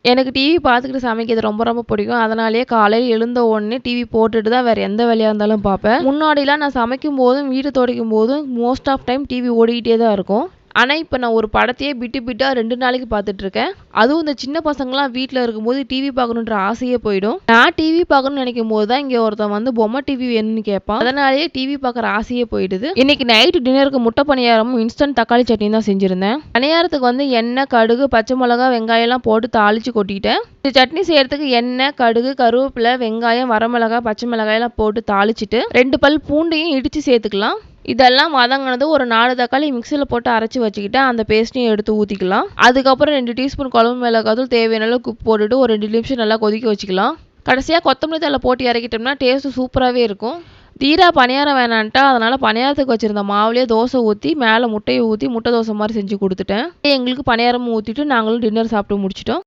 எனக்கு டிவி பார்த்துக்கிட்டு சமைக்கிறது ரொம்ப ரொம்ப பிடிக்கும். அதனாலேயே காலையில எழுந்த உடனே டிவி போட்டுட்டு தான் வேற எந்த வேலையா இருந்தாலும் பார்ப்பேன். முன்னாடிலாம் நான் சமைக்கும்போதும், வீடு துடைக்கும்போதும் மோஸ்ட் ஆஃப் டைம் டிவி ஓடிக்கிட்டே தான் இருக்கும். ஆனா, இப்ப நான் ஒரு படத்தையே பிட்டு பிட்டா 2 நாளைக்கு பார்த்துட்டு இருக்கேன். அதுவும் இந்த சின்ன பசங்கலாம் வீட்ல இருக்கும்போது டிவி பார்க்கணுன்ற ஆசையே போயிடும். நான் டிவி பார்க்கணும்னு நினைக்கும்போது தான் இங்க ஒருத்தன் வந்து பொம்மை டிவி வேணும்னு கேட்பான். அதனாலேயே டிவி பார்க்குற ஆசையே போயிடுது. இன்னைக்கு நைட்டு டின்னருக்கு முட்டை பணியாரமும், இன்ஸ்டன்ட் தக்காளி சட்னியும் தான் செஞ்சிருந்தேன். பணியாரத்துக்கு வந்து எண்ணெய், கடுகு, பச்சை மிளகா, வெங்காயம்லாம் போட்டு தாளிச்சு கொட்டிட்டேன். இந்த சட்னி செய்யறதுக்கு எண்ணெய், கடுகு, கருவேப்பிலை, வெங்காயம், வரமிளகாய், பச்சை மிளகாயெல்லாம் போட்டு தாளிச்சிட்டு 2 பல் பூண்டையும் இடிச்சு சேர்த்துக்கலாம். இதெல்லாம் வதங்கினது ஒரு 4 தக்காளி மிக்சியில் போட்டு அரைச்சி வச்சுக்கிட்டு அந்த பேஸ்ட்டையும் எடுத்து ஊற்றிக்கலாம். அதுக்கப்புறம் 2 டீஸ்பூன் குழம்பு மிளகாத்தூள், தேவையான அளவுக்கு உப்பு போட்டுட்டு ஒரு 2 நிமிஷம் நல்லா கொதிக்க வச்சுக்கலாம். கடைசியாக கொத்தமல்லி தழை போட்டு இறக்கிட்டோம்னா டேஸ்ட்டு சூப்பராகவே இருக்கும். தீரா பணியாரம் வேணான்ட்டா, அதனால பணியாரத்துக்கு வச்சிருந்த மாவுலேயே தோசை ஊற்றி மேலே முட்டையை ஊற்றி முட்டை தோசை மாதிரி செஞ்சு கொடுத்துட்டேன். எங்களுக்கு பணியாரமும் ஊற்றிட்டு நாங்களும் டின்னர் சாப்பிட்டு முடிச்சிட்டோம்.